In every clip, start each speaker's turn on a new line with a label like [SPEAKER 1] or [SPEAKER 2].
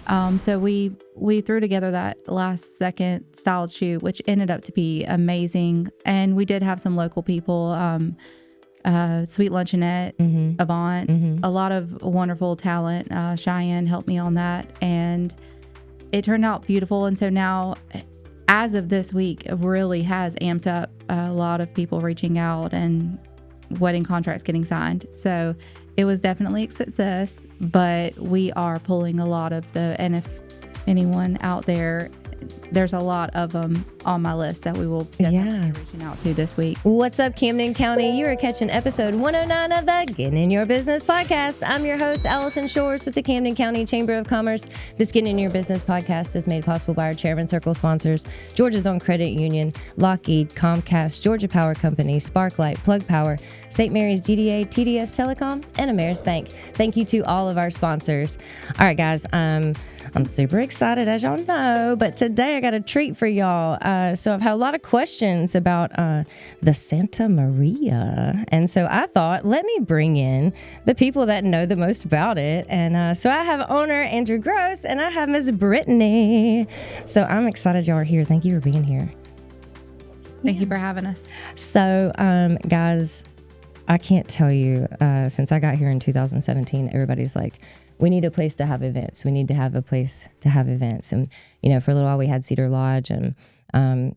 [SPEAKER 1] So we threw together that last second styled shoot, which ended up to be amazing. And we did have some local people, Sweet Luncheonette, Avant, a lot of wonderful talent. Cheyenne helped me on that, and it turned out beautiful. And so now, as of this week, it really has amped up a lot of people reaching out and wedding contracts getting signed. So it was definitely a success, but we are pulling a lot of and if anyone out there's a lot of them on my list that we will definitely be reaching out to this week.
[SPEAKER 2] What's up, Camden County? You are catching episode 109 of the Getting in Your Business podcast. I'm your host, Alison Shores with the Camden County Chamber of Commerce. This Getting in Your Business podcast is made possible by our Chairman Circle sponsors, Georgia's Own Credit Union, Lockheed, Comcast, Georgia Power Company, Sparklight, Plug Power, St. Mary's DDA, TDS Telecom, and Ameris Bank. Thank you to all of our sponsors. All right, guys, I'm super excited, as y'all know, but today I got a treat for y'all. So I've had a lot of questions about the Santa Maria. And so I thought, let me bring in the people that know the most about it. And so I have owner Andrew Gross and I have Ms. Brittany. So I'm excited y'all are here. Thank you for being here.
[SPEAKER 1] Thank you for having us.
[SPEAKER 2] So, guys, I can't tell you, since I got here in 2017, everybody's like, we need a place to have events. We need to have a place to have events. And, for a little while we had Cedar Lodge, and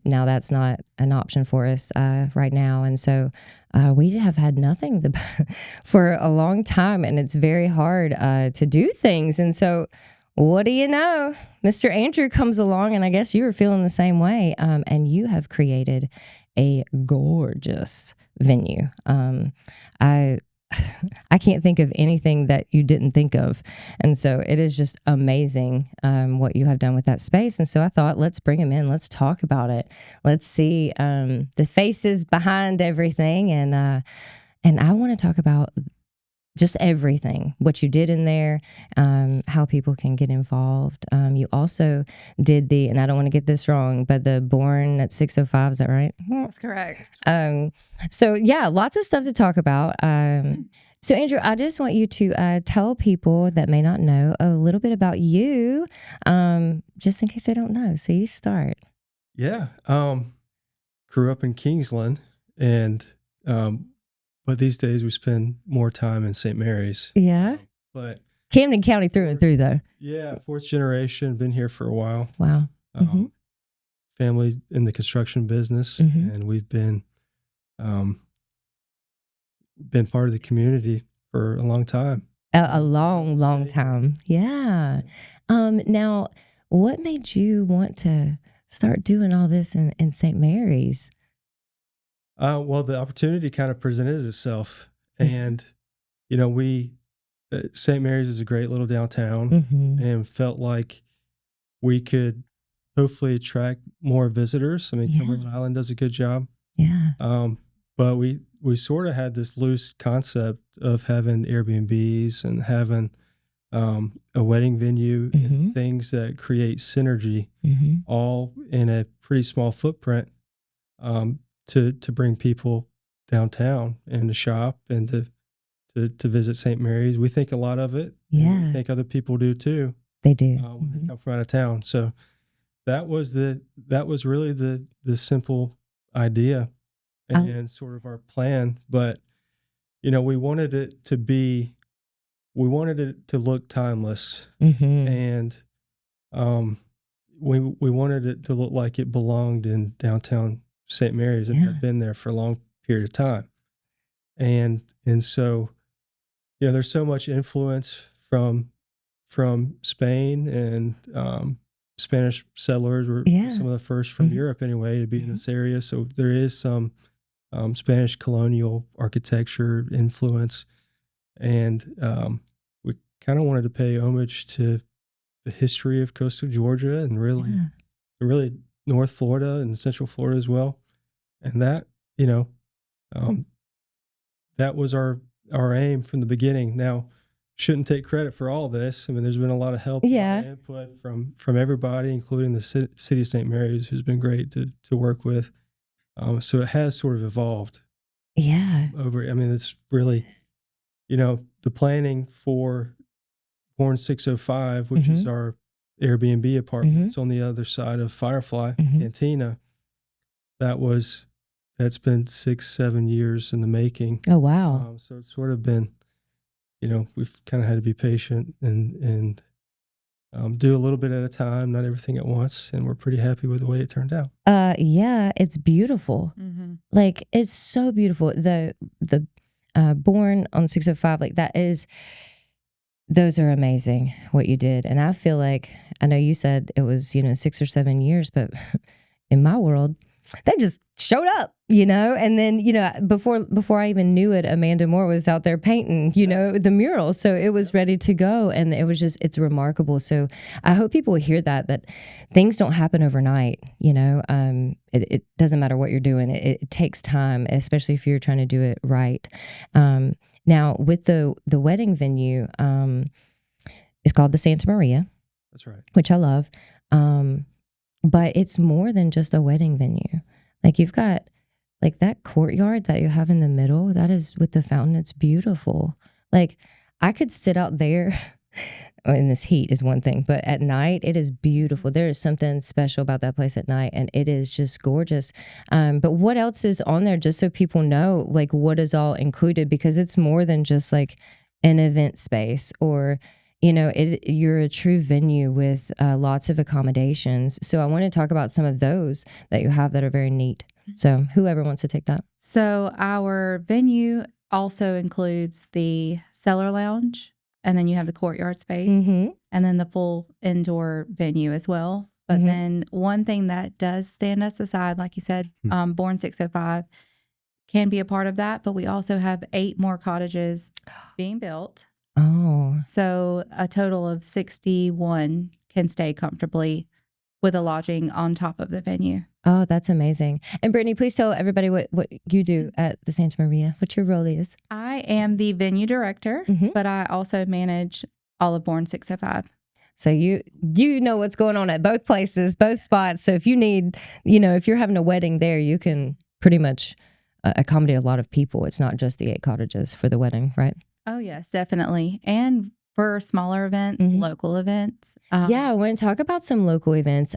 [SPEAKER 2] now that's not an option for us right now. And so we have had nothing for a long time, and it's very hard to do things. And so what do you know? Mr. Andrew comes along, and I guess you were feeling the same way, and you have created a gorgeous venue. I can't think of anything that you didn't think of. And so it is just amazing what you have done with that space. And so I thought, let's bring him in. Let's talk about it. Let's see the faces behind everything. And I want to talk about just everything, what you did in there, how people can get involved. You also did and I don't want to get this wrong, but the Born at 6:05, is that right?
[SPEAKER 1] That's correct.
[SPEAKER 2] So yeah, lots of stuff to talk about. So Andrew, I just want you to tell people that may not know a little bit about you, just in case they don't know. So you start.
[SPEAKER 3] Yeah. Grew up in Kingsland, and but these days we spend more time in St. Mary's.
[SPEAKER 2] Yeah.
[SPEAKER 3] But
[SPEAKER 2] Camden County through and through, though.
[SPEAKER 3] Yeah, fourth generation, been here for a while.
[SPEAKER 2] Wow.
[SPEAKER 3] Family in the construction business, and we've been part of the community for a long time.
[SPEAKER 2] A long time. Yeah. Now, what made you want to start doing all this in St. Mary's?
[SPEAKER 3] Well, the opportunity kind of presented itself, and St. Mary's is a great little downtown, and felt like we could hopefully attract more visitors. I mean, Cumberland Island does a good job.
[SPEAKER 2] Yeah.
[SPEAKER 3] But we sort of had this loose concept of having Airbnbs and having a wedding venue and things that create synergy, all in a pretty small footprint. To bring people downtown and to shop and to visit St. Mary's. We think a lot of it.
[SPEAKER 2] Yeah.
[SPEAKER 3] We think other people do too.
[SPEAKER 2] They do.
[SPEAKER 3] When they come from out of town. So that was really the simple idea and sort of our plan. But we wanted it to look timeless, and we wanted it to look like it belonged in downtown St. Mary's and had been there for a long period of time. And so, there's so much influence from Spain, and Spanish settlers were some of the first from Europe anyway to be in this area. So there is some Spanish colonial architecture influence. And we kind of wanted to pay homage to the history of coastal Georgia and really North Florida and Central Florida as well. And that, that was our aim from the beginning. Now, shouldn't take credit for all this. I mean, there's been a lot of help and input from everybody, including the city of St. Mary's, who's been great to work with. So it has sort of evolved.
[SPEAKER 2] Yeah.
[SPEAKER 3] It's really, the planning for Born 6:05, which is our Airbnb apartment. It's on the other side of Firefly Cantina. That's been 6-7 years in the making.
[SPEAKER 2] Oh, wow.
[SPEAKER 3] So it's sort of been, we've kind of had to be patient and do a little bit at a time, not everything at once. And we're pretty happy with the way it turned out.
[SPEAKER 2] Yeah, it's beautiful. Like, it's so beautiful. The Born on 605, like those are amazing what you did. And I feel like, I know you said it was, 6 or 7 years, but in my world, they just showed up, and then, before I even knew it, Amanda Moore was out there painting, the mural. So it was ready to go. And it was it's remarkable. So I hope people hear that things don't happen overnight, it doesn't matter what you're doing. It takes time, especially if you're trying to do it right. Now with the wedding venue, it's called the Santa Maria.
[SPEAKER 3] That's right.
[SPEAKER 2] Which I love. But it's more than just a wedding venue. Like, you've got like that courtyard that you have in the middle, that is with the fountain. It's beautiful. Like, I could sit out there in this heat is one thing, but at night it is beautiful. There is something special about that place at night, and it is just gorgeous. But what else is on there, just so people know, like, what is all included? Because it's more than just like an event space, or you're a true venue with lots of accommodations. So I want to talk about some of those that you have that are very neat. So whoever wants to take that.
[SPEAKER 1] So our venue also includes the Cellar Lounge, and then you have the Courtyard space, and then the full indoor venue as well. But then one thing that does stand us aside, like you said, Born 605 can be a part of that, but we also have 8 more cottages being built.
[SPEAKER 2] Oh.
[SPEAKER 1] So a total of 61 can stay comfortably with a lodging on top of the venue.
[SPEAKER 2] Oh, that's amazing. And Brittany, please tell everybody what you do at the Santa Maria, what your role is.
[SPEAKER 1] I am the venue director, but I also manage all of Born 605.
[SPEAKER 2] So you know what's going on at both places, both spots. So if you need, if you're having a wedding there, you can pretty much accommodate a lot of people. It's not just the 8 cottages for the wedding, right?
[SPEAKER 1] Oh, yes, definitely. And for smaller events, local events.
[SPEAKER 2] Yeah, I want to talk about some local events.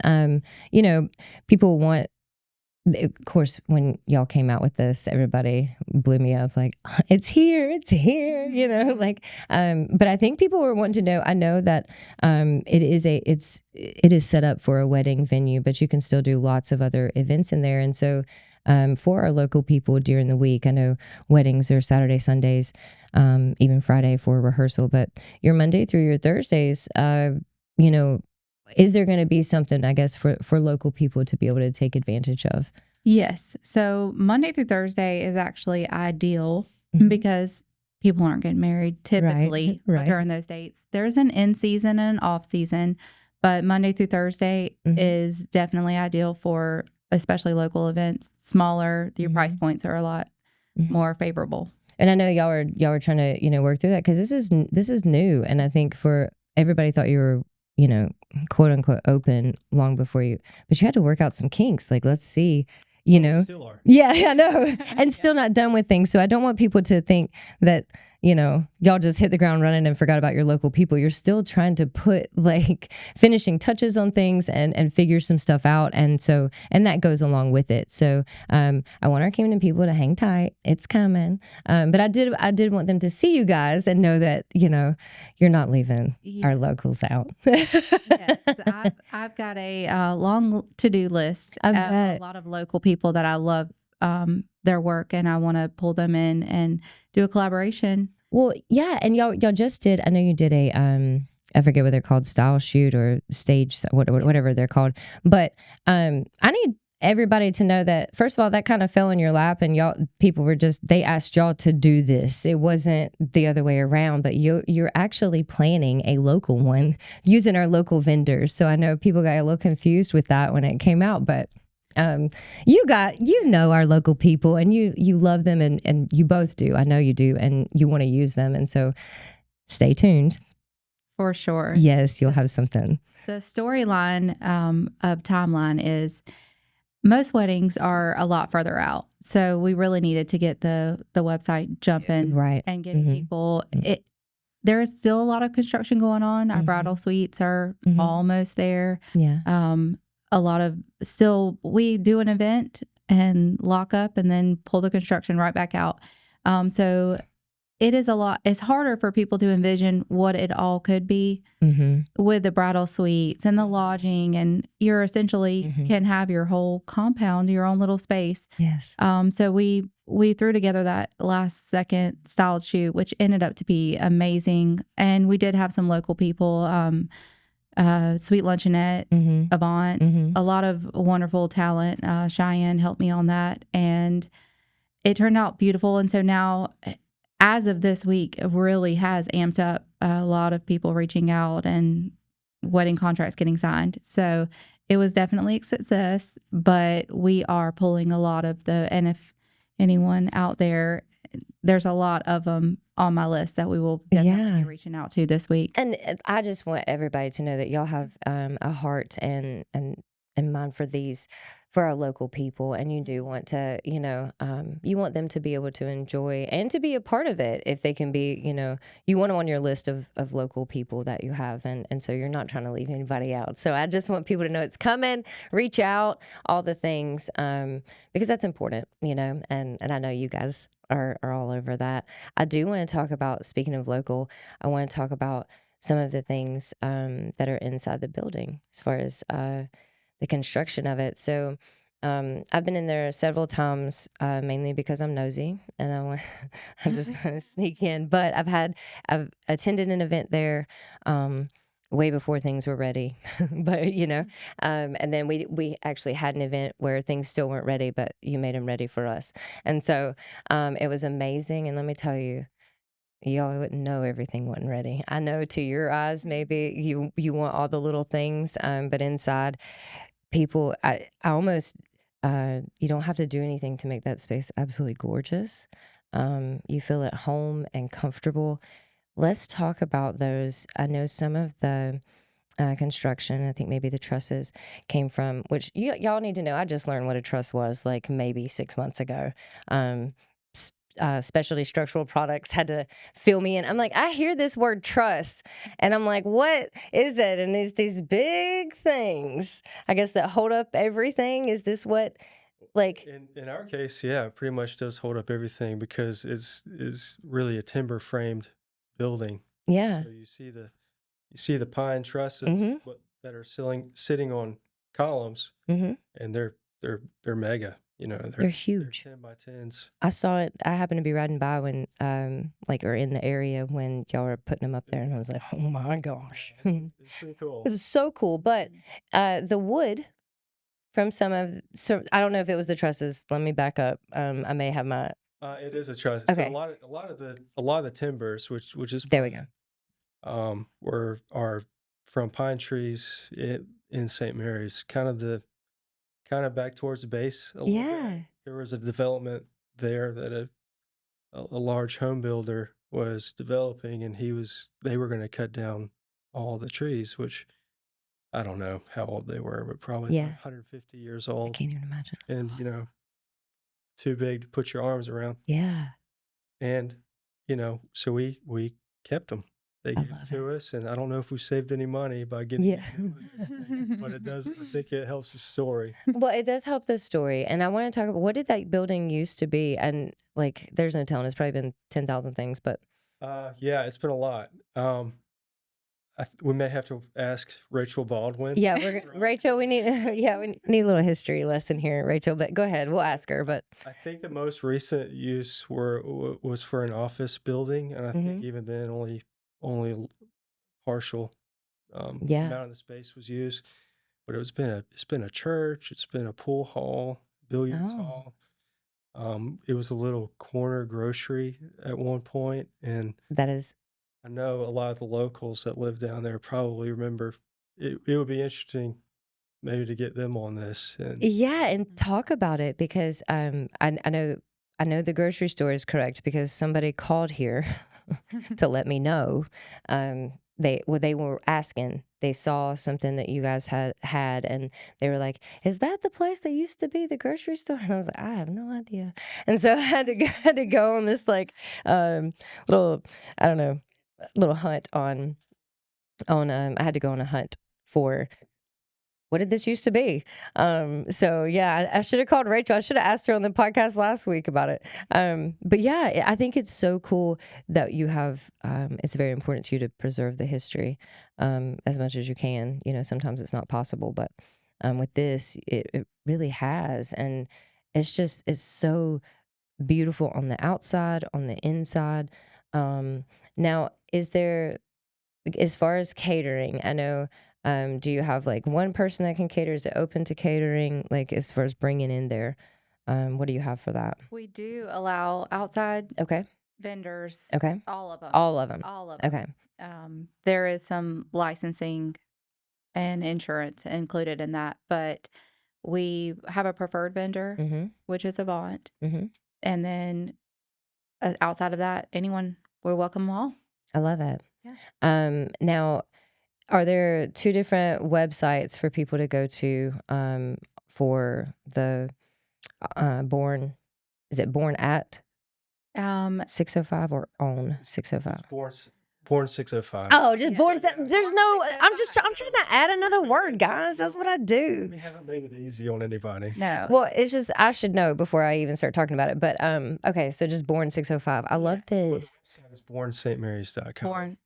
[SPEAKER 2] People want, of course, when y'all came out with this, everybody blew me up like, it's here, but I think people were wanting to know, I know that it is set up for a wedding venue, but you can still do lots of other events in there. And so for our local people during the week, I know weddings are Saturday, Sundays, even Friday for rehearsal, but your Monday through your Thursdays, is there going to be something, I guess, for local people to be able to take advantage of?
[SPEAKER 1] Yes. So Monday through Thursday is actually ideal because people aren't getting married typically during those dates. There's an in-season and an off-season, but Monday through Thursday is definitely ideal for especially local events. Smaller, your price points are a lot more favorable.
[SPEAKER 2] And I know y'all were trying to work through that, because this is new, and I think for everybody thought you were quote unquote open long before but you had to work out some kinks. Like, let's see,
[SPEAKER 3] Still are.
[SPEAKER 2] Yeah, I know, and still not done with things. So I don't want people to think that y'all just hit the ground running and forgot about your local people. You're still trying to put like finishing touches on things and figure some stuff out. And that goes along with it. So I want our Camden people to hang tight. It's coming. But I did want them to see you guys and know that, you're not leaving our locals out.
[SPEAKER 1] Yes, I've got a long to-do list. A lot of local people that I love their work, and I want to pull them in and do a collaboration.
[SPEAKER 2] Well, yeah, and y'all just did. I know you did a I forget what they're called, style shoot or stage, whatever they're called. But I need everybody to know that, first of all, that kind of fell in your lap, and people were they asked y'all to do this. It wasn't the other way around, but you're actually planning a local one using our local vendors. So I know people got a little confused with that when it came out, but you know our local people, and you love them, and you both do. I know you do, and you want to use them. And so stay tuned.
[SPEAKER 1] For sure.
[SPEAKER 2] Yes, you'll have something.
[SPEAKER 1] The storyline of timeline is most weddings are a lot further out. So we really needed to get the website jumping,
[SPEAKER 2] right,
[SPEAKER 1] and getting people there is still a lot of construction going on. Our bridal suites are almost there.
[SPEAKER 2] Yeah.
[SPEAKER 1] A lot of we do an event and lock up and then pull the construction right back out. So it is a lot. It's harder for people to envision what it all could be with the bridal suites and the lodging, and you're essentially can have your whole compound, your own little space.
[SPEAKER 2] Yes.
[SPEAKER 1] So we threw together that last second styled shoot, which ended up to be amazing. And we did have some local people, Sweet Luncheonette, Avant, a lot of wonderful talent. Cheyenne helped me on that, and it turned out beautiful. And so now, as of this week, it really has amped up a lot of people reaching out and wedding contracts getting signed. So it was definitely a success, but we are pulling a lot of and if anyone out there, there's a lot of them on my list that we will definitely be reaching out to this week.
[SPEAKER 2] And I just want everybody to know that y'all have a heart and mind for our local people, and you do want to, you want them to be able to enjoy and to be a part of it if they can be, you want them on your list of local people that you have, and so you're not trying to leave anybody out. So I just want people to know it's coming, reach out, all the things, because that's important, and I know you guys are all over that. I do want to talk about, speaking of local, I want to talk about some of the things that are inside the building as far as the construction of it. So I've been in there several times, mainly because I'm nosy and I just want to sneak in. But I've attended an event there way before things were ready. But and then we actually had an event where things still weren't ready, but you made them ready for us, and so it was amazing. And let me tell you, y'all wouldn't know everything wasn't ready. I know to your eyes, maybe you want all the little things, but inside, people, I almost, you don't have to do anything to make that space absolutely gorgeous. You feel at home and comfortable. Let's talk about those. I know some of the construction, I think maybe the trusses came from, which y'all need to know. I just learned what a truss was like maybe 6 months ago. Specialty Structural Products had to fill me in. I'm like, I hear this word truss, and I'm like, what is it? And it's these big things, I guess, that hold up everything. Is this what, like?
[SPEAKER 3] In our case, yeah, it pretty much does hold up everything because it's really a timber framed building.
[SPEAKER 2] Yeah.
[SPEAKER 3] So you see the pine trusses that are sitting on columns, and they're mega.
[SPEAKER 2] They're huge.
[SPEAKER 3] They're 10 by 10s.
[SPEAKER 2] I saw it. I happened to be riding by when, or in the area when y'all were putting them up there, and I was like, oh my gosh.
[SPEAKER 3] It's pretty cool.
[SPEAKER 2] It was so cool. But the wood from so I don't know if it was the trusses. Let me back up. I may have my.
[SPEAKER 3] It is a truss.
[SPEAKER 2] Okay.
[SPEAKER 3] So a lot of the timbers, which is
[SPEAKER 2] there we go.
[SPEAKER 3] are from pine trees in St. Mary's, kind of back towards the base a little bit. There was a development there that a large home builder was developing, and they were going to cut down all the trees, which I don't know how old they were, but probably 150 years
[SPEAKER 2] I
[SPEAKER 3] old,
[SPEAKER 2] can't even imagine.
[SPEAKER 3] and too big to put your arms around.
[SPEAKER 2] Yeah.
[SPEAKER 3] And so we kept them. They gave it to us, and I don't know if we saved any money by getting it, but it does. I think it helps the story.
[SPEAKER 2] Well, it does help the story, and I want to talk about, what did that building used to be? And like, there's no telling. It's probably been 10,000 things, but
[SPEAKER 3] yeah, it's been a lot. We may have to ask Rachel Baldwin.
[SPEAKER 2] Yeah, Rachel. We need we need a little history lesson here, Rachel. But go ahead, we'll ask her. But
[SPEAKER 3] I think the most recent use was for an office building, and I think even then only partial amount of the space was used. But it's been a church. It's been a pool hall, billiards hall. It was a little corner grocery at one point, and
[SPEAKER 2] that is.
[SPEAKER 3] I know a lot of the locals that live down there probably remember. It would be interesting maybe to get them on this.
[SPEAKER 2] And talk about it, because I know the grocery store is correct, because somebody called here to let me know. They were asking. They saw something that you guys had, and they were like, "Is that the place that used to be the grocery store?" And I was like, "I have no idea." And so I had to go on this little, I don't know, little hunt on I had to go on a hunt for what did this used to be? So yeah, I should have called Rachel. I should have asked her on the podcast last week about it. But yeah, I think it's so cool that you have, it's very important to you to preserve the history, as much as you can. You know, sometimes it's not possible, but, with this, it really has. And it's so beautiful on the outside, on the inside. Now, is there, as far as catering, I know, do you have like one person that can cater? Is it open to catering? Like as far as bringing in there, what do you have for that?
[SPEAKER 1] We do allow outside
[SPEAKER 2] Okay.
[SPEAKER 1] vendors,
[SPEAKER 2] Okay.
[SPEAKER 1] all of them.
[SPEAKER 2] All of them.
[SPEAKER 1] All of them.
[SPEAKER 2] Okay.
[SPEAKER 1] There is some licensing and insurance included in that, but we have a preferred vendor,
[SPEAKER 2] Mm-hmm.
[SPEAKER 1] which is Avant.
[SPEAKER 2] Mm-hmm.
[SPEAKER 1] And then outside of that, anyone, we're welcome all.
[SPEAKER 2] I love it.
[SPEAKER 1] Yeah.
[SPEAKER 2] Now, are there two different websites for people to go to, for the, born? Is it born at 605 or on 605?
[SPEAKER 3] It's born 605.
[SPEAKER 2] Oh, just
[SPEAKER 1] Yeah.
[SPEAKER 2] born. There's
[SPEAKER 1] Born
[SPEAKER 2] no. I'm
[SPEAKER 1] 605.
[SPEAKER 2] trying to add another word, guys. That's what I do.
[SPEAKER 3] We haven't made it easy on anybody.
[SPEAKER 1] No.
[SPEAKER 2] Well, it's just I should know before I even start talking about it. But okay, so just born 605. I love this.
[SPEAKER 3] It's bornstmarys.com.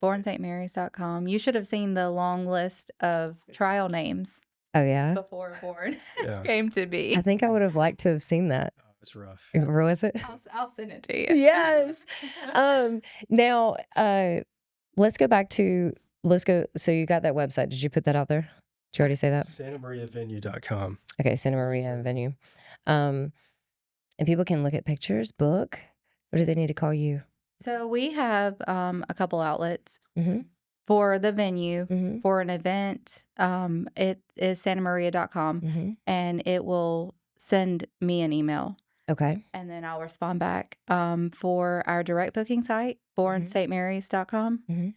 [SPEAKER 1] BornStMarys.com. You should have seen the long list of trial names
[SPEAKER 2] Oh yeah.
[SPEAKER 1] before Born
[SPEAKER 3] Yeah.
[SPEAKER 1] came to be.
[SPEAKER 2] I think I would have liked to have seen that.
[SPEAKER 3] Oh, it's rough.
[SPEAKER 2] Was it?
[SPEAKER 1] I'll send it to you.
[SPEAKER 2] Yes. Now, let's go. So you got that website. Did you put that out there? Did you already say that?
[SPEAKER 3] SantaMariaVenue.com.
[SPEAKER 2] Okay, Santa Maria and Venue. And people can look at pictures, book. Or do they need to call you?
[SPEAKER 1] So we have a couple outlets
[SPEAKER 2] Mm-hmm.
[SPEAKER 1] for the venue.
[SPEAKER 2] Mm-hmm.
[SPEAKER 1] For an event, it is santamaria.com,
[SPEAKER 2] Mm-hmm.
[SPEAKER 1] and it will send me an email,
[SPEAKER 2] Okay.
[SPEAKER 1] and then I'll respond back. For our direct booking site, bornstmarys.com,
[SPEAKER 2] Mhm.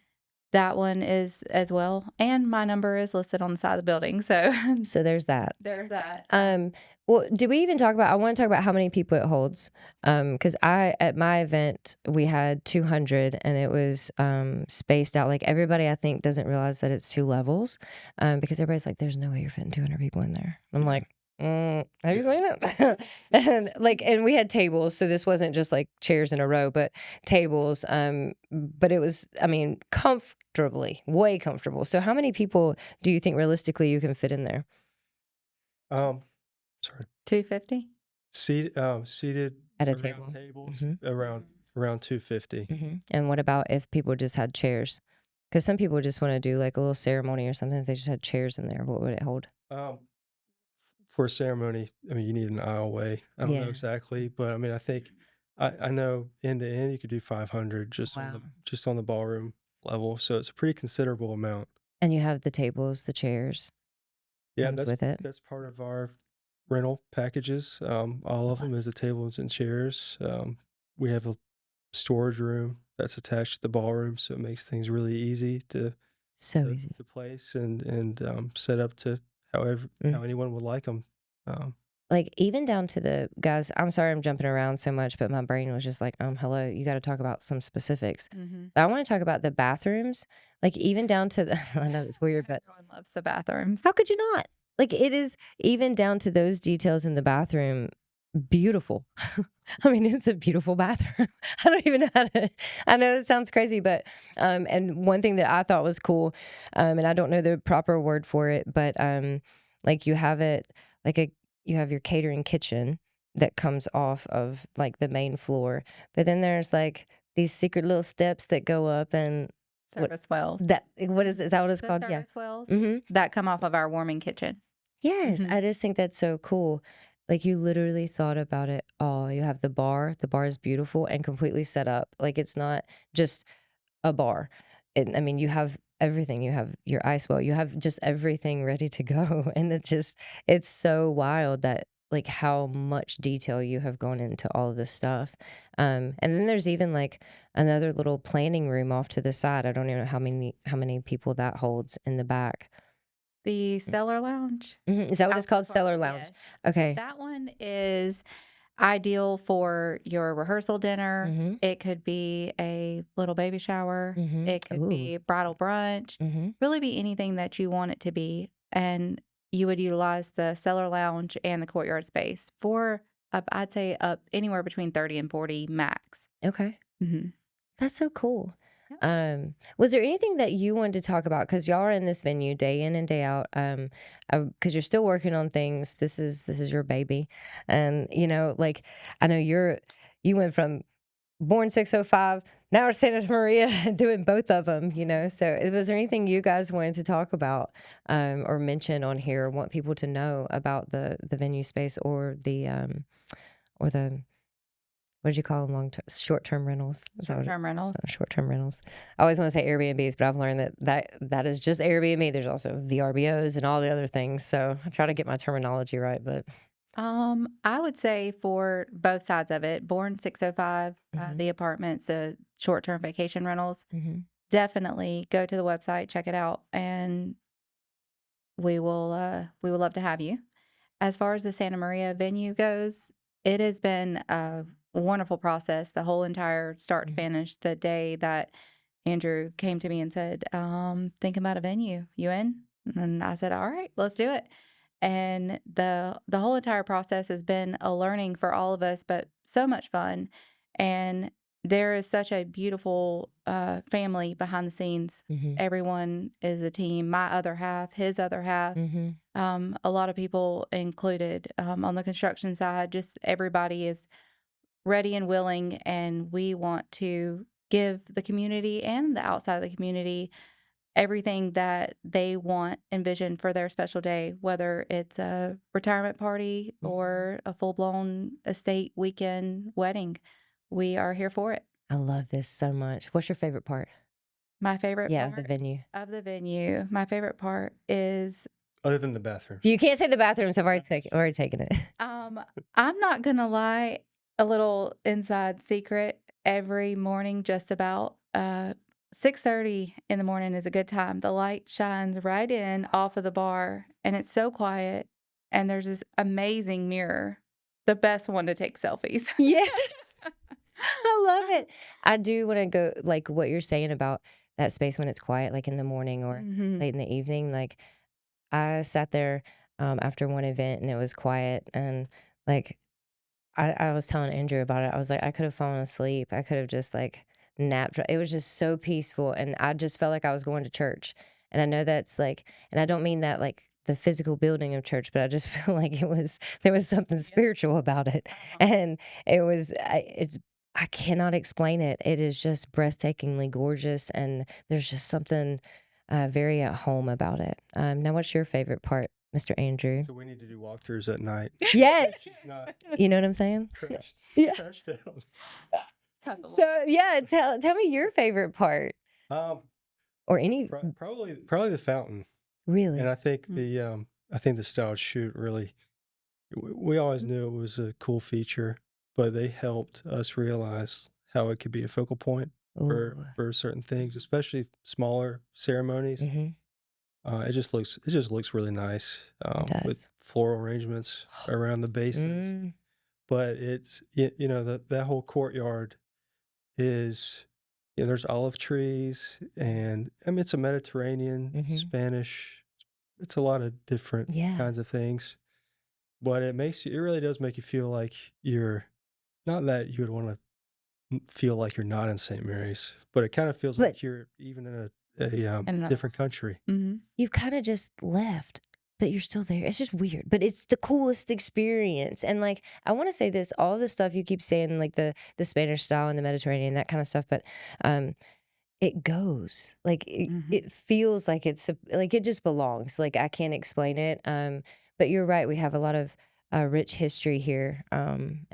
[SPEAKER 1] that one is as well, and my number is listed on the side of the building. So
[SPEAKER 2] So there's that.
[SPEAKER 1] there's that.
[SPEAKER 2] Well, did we even talk about? I want to talk about how many people it holds. Because at my event we had 200, and it was spaced out. Like everybody, I think, doesn't realize that it's 2 levels. Because everybody's like, "There's no way you're fitting 200 people in there." I'm like, have you seen it? and we had tables, so this wasn't just like chairs in a row, but tables. But it was, I mean, comfortably, way comfortable. So how many people do you think realistically you can fit in there?
[SPEAKER 3] Sorry.
[SPEAKER 1] 250.
[SPEAKER 3] Seated
[SPEAKER 2] At a
[SPEAKER 3] around
[SPEAKER 2] table.
[SPEAKER 3] tables
[SPEAKER 2] Mhm.
[SPEAKER 3] around 250.
[SPEAKER 2] Mm-hmm. And what about if people just had chairs? Because some people just want to do like a little ceremony or something. If they just had chairs in there, what would it hold?
[SPEAKER 3] For a ceremony, I mean, you need an aisleway. I don't
[SPEAKER 2] Yeah.
[SPEAKER 3] know exactly, but I mean, I think I know end to end you could do 500
[SPEAKER 2] Wow.
[SPEAKER 3] just on the ballroom level. So it's a pretty considerable amount.
[SPEAKER 2] And you have the tables, the chairs.
[SPEAKER 3] Yeah,
[SPEAKER 2] Comes with it.
[SPEAKER 3] that's part of our rental packages. All of them is the tables and chairs. We have a storage room that's attached to the ballroom, so it makes things really easy to
[SPEAKER 2] So easy.
[SPEAKER 3] to place and set up to however how anyone would like them.
[SPEAKER 2] Like even down to the guys, I'm sorry I'm jumping around so much, but my brain was just like, hello, you got to talk about some specifics.
[SPEAKER 1] Mm-hmm.
[SPEAKER 2] But I want to talk about the bathrooms, like even down to the, I know it's weird, but
[SPEAKER 1] Everyone loves the bathrooms.
[SPEAKER 2] how could you not? Like it is even down to those details in the bathroom, beautiful. I mean, it's a beautiful bathroom. I don't even know how to, I know it sounds crazy, but, and one thing that I thought was cool, and I don't know the proper word for it, but, like you have it, like you have your catering kitchen that comes off of like the main floor, but then there's like these secret little steps that go up and
[SPEAKER 1] Service wells.
[SPEAKER 2] is that what it's called?
[SPEAKER 1] Service
[SPEAKER 2] Yeah.
[SPEAKER 1] wells
[SPEAKER 2] Mm-hmm.
[SPEAKER 1] that come off of our warming kitchen.
[SPEAKER 2] Yes,
[SPEAKER 1] Mhm.
[SPEAKER 2] I just think that's so cool. Like you literally thought about it all. You have the bar. The bar is beautiful and completely set up. Like it's not just a bar. I mean, you have everything. You have your ice well. You have just everything ready to go. And it's so wild that like how much detail you have gone into all of this stuff. And then there's even like another little planning room off to the side. I don't even know how many people that holds in the back.
[SPEAKER 1] The Cellar Lounge.
[SPEAKER 2] Is that what it's called? Cellar Lounge.
[SPEAKER 1] Yes.
[SPEAKER 2] Okay.
[SPEAKER 1] That one is ideal for your rehearsal dinner. It could be a little baby shower. It could be bridal brunch. Really be anything that you want it to be. And you would utilize the Cellar Lounge and the Courtyard space for, I'd say, up anywhere between 30 and 40 max.
[SPEAKER 2] Okay.
[SPEAKER 1] Mm-hmm.
[SPEAKER 2] That's so cool. Was there anything that you wanted to talk about? Because y'all are in this venue day in and day out. Because you're still working on things. This is your baby, and like I know you went from born 605 now we're Santa Maria doing both of them. So was there anything you guys wanted to talk about or mention on here, or want people to know about the venue space or the what did you call them? Short-term rentals?
[SPEAKER 1] Short-term rentals.
[SPEAKER 2] Short-term rentals. I always want to say Airbnbs, but I've learned that is just Airbnb. There's also VRBOs and all the other things. So I try to get my terminology right, but
[SPEAKER 1] I would say for both sides of it, Born 605, the apartments, the short-term vacation rentals, definitely go to the website, check it out, and we will love to have you. As far as the Santa Maria venue goes, it has been a wonderful process, the whole entire start to finish. The day that Andrew came to me and said, thinking about a venue, you in? And I said, all right, let's do it. And the whole entire process has been a learning for all of us, but so much fun. And there is such a beautiful family behind the scenes. Everyone is a team. My other half, his other half, a lot of people included on the construction side. Just everybody is ready and willing, and we want to give the community and the outside of the community everything that they want envisioned for their special day, whether it's a retirement party or a full-blown estate weekend wedding. We are here for it.
[SPEAKER 2] I love this so much. What's your favorite part?
[SPEAKER 1] My favorite part
[SPEAKER 2] of the venue.
[SPEAKER 1] My favorite part is,
[SPEAKER 3] other than the bathroom.
[SPEAKER 2] You can't say the bathrooms. I've already taken it.
[SPEAKER 1] I'm not gonna lie, a little inside secret. Every morning, just about 6:30 in the morning is a good time. The light shines right in off of the bar, and it's so quiet. And there's this amazing mirror, the best one to take selfies.
[SPEAKER 2] Yes, I love it. I do want to go like what you're saying about that space when it's quiet, like in the morning or late in the evening. Like I sat there after one event and it was quiet, and like I was telling Andrew about it. I was like, I could have fallen asleep. I could have just like napped. It was just so peaceful, and I just felt like I was going to church. And I know that's like, and I don't mean that like the physical building of church, but I just feel like there was something spiritual about it, and I cannot explain it. It is just breathtakingly gorgeous, and there's just something very at home about it. Now, what's your favorite part, Mr. Andrew?
[SPEAKER 3] So we need to do walkthroughs at night.
[SPEAKER 2] Yes.
[SPEAKER 3] She's not
[SPEAKER 2] You know what I'm saying?
[SPEAKER 3] crashed,
[SPEAKER 2] Yeah.
[SPEAKER 3] crashed down.
[SPEAKER 2] So yeah, tell me your favorite part, or any.
[SPEAKER 3] Probably the fountain.
[SPEAKER 2] Really?
[SPEAKER 3] And I think the styled shoot really, we always knew it was a cool feature, but they helped us realize how it could be a focal point for certain things, especially smaller ceremonies. It just looks really nice with floral arrangements around the basins. But it's that whole courtyard is, there's olive trees, and I mean it's a Mediterranean, Spanish. It's a lot of different kinds of things, but it really does make you feel like you're not, that you would want to feel like you're not in St. Mary's, but it kind of feels like you're even in a different country.
[SPEAKER 2] You've kind of just left, but you're still there. It's just weird, but it's the coolest experience. And like, I want to say this, all the stuff you keep saying, like the Spanish style and the Mediterranean, that kind of stuff, but it goes like it feels like it's like it just belongs. Like I can't explain it. But you're right. We have a lot of rich history here, and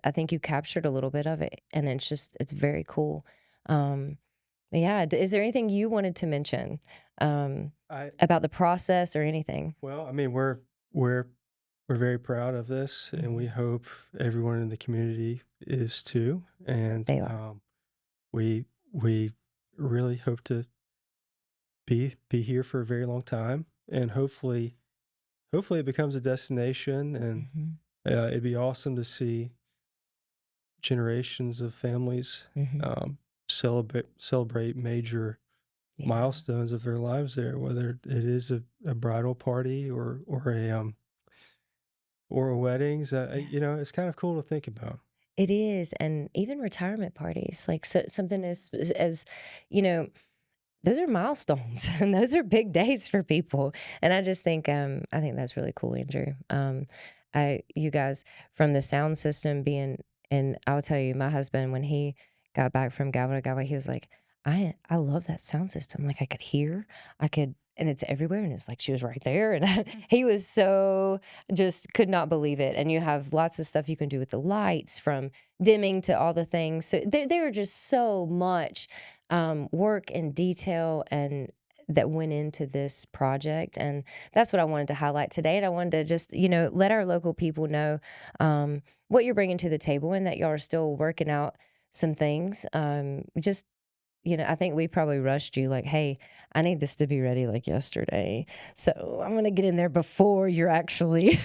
[SPEAKER 2] I think you captured a little bit of it, and it's very cool. Yeah. Is there anything you wanted to mention about the process or anything?
[SPEAKER 3] Well, I mean, we're very proud of this, and we hope everyone in the community is too. And
[SPEAKER 2] They are.
[SPEAKER 3] We really hope to be here for a very long time, and hopefully it becomes a destination, and it'd be awesome to see generations of families celebrate major milestones of their lives there, whether it is a bridal party or weddings. It's kind of cool to think about.
[SPEAKER 2] It is, and even retirement parties, like something as those are milestones, and those are big days for people. And I just think I think that's really cool, Andrew. You guys from the sound system being, and I'll tell you, my husband, when he got back from Galvin to Galway, he was like, I love that sound system. Like I could hear, and it's everywhere. And it's like she was right there. And he was so just could not believe it. And you have lots of stuff you can do with the lights, from dimming to all the things. So there are just so much work and detail and that went into this project. And that's what I wanted to highlight today. And I wanted to just, let our local people know what you're bringing to the table, and that y'all are still working out some things. I think we probably rushed you, like, hey, I need this to be ready like yesterday. So I'm going to get in there before you're actually.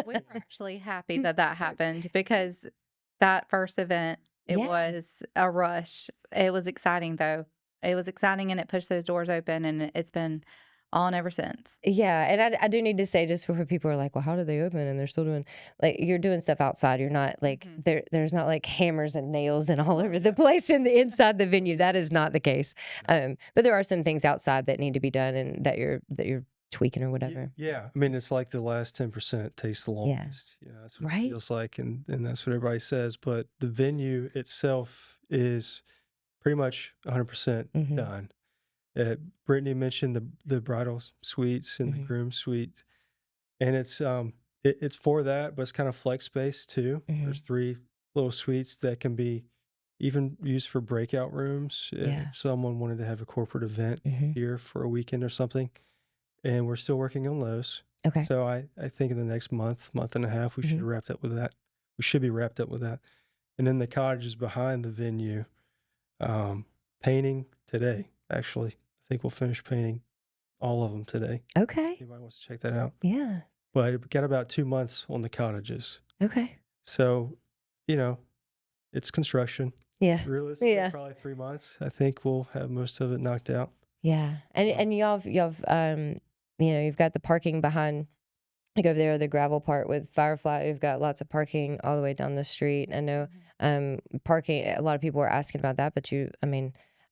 [SPEAKER 1] We were actually happy that happened, because that first event, it was a rush. It was exciting, though. It was exciting, and it pushed those doors open, and it's been on ever since.
[SPEAKER 2] Yeah, and I do need to say, just for people who are like, well, how did they open? And they're still doing, like, you're doing stuff outside. You're not like there's not like hammers and nails and all over the place inside the venue. That is not the case. But there are some things outside that need to be done, and that you're tweaking or whatever.
[SPEAKER 3] Yeah, I mean, it's like the last 10% takes the longest. Yeah, that's what it feels like, and that's what everybody says. But the venue itself is pretty much 100% done. Brittany mentioned the bridal suites and the groom suite, and it's for that, but it's kind of flex space too. There's 3 little suites that can be even used for breakout rooms if someone wanted to have a corporate event here for a weekend or something. And we're still working on those.
[SPEAKER 2] Okay.
[SPEAKER 3] So I think in the next month and a half, we should have wrapped up with that. We should be wrapped up with that. And then the cottages behind the venue, painting today, actually. I think we'll finish painting all of them today.
[SPEAKER 2] Okay.
[SPEAKER 3] Anybody wants to check that out?
[SPEAKER 2] Yeah.
[SPEAKER 3] But we've got about 2 months on the cottages.
[SPEAKER 2] Okay.
[SPEAKER 3] So, it's construction.
[SPEAKER 2] Yeah.
[SPEAKER 3] Realistically, probably 3 months. I think we'll have most of it knocked out.
[SPEAKER 2] Yeah. And y'all you've got the parking behind, like over there, the gravel part with Firefly. You've got lots of parking all the way down the street. I know parking, a lot of people were asking about that, but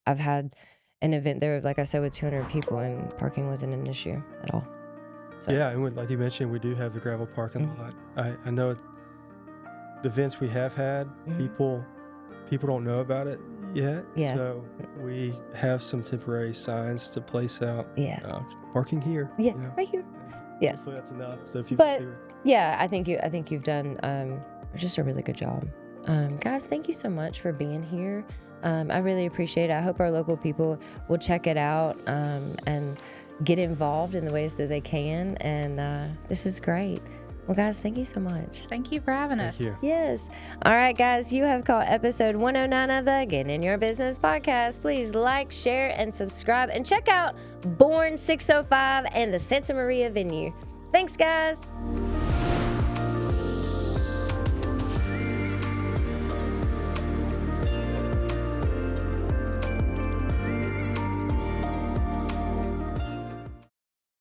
[SPEAKER 2] I've had an event there, like I said, with 200 people, and parking wasn't an issue at all. So.
[SPEAKER 3] Yeah, and like you mentioned, we do have the gravel parking lot. I know the events we have had, people don't know about it yet.
[SPEAKER 2] Yeah.
[SPEAKER 3] So we have some temporary signs to place out.
[SPEAKER 2] Yeah.
[SPEAKER 3] Parking here.
[SPEAKER 2] Yeah, right here. Yeah.
[SPEAKER 3] Hopefully that's enough. So if you
[SPEAKER 2] I think you've done just a really good job. Guys, thank you so much for being here. I really appreciate it. I hope our local people will check it out and get involved in the ways that they can. And this is great. Well, guys, thank you so much.
[SPEAKER 1] Thank you for having us.
[SPEAKER 3] Thank you.
[SPEAKER 2] Yes. All right, guys, you have caught episode 109 of the Getting in Your Business podcast. Please like, share, and subscribe, and check out Born 605 and the Santa Maria venue. Thanks, guys.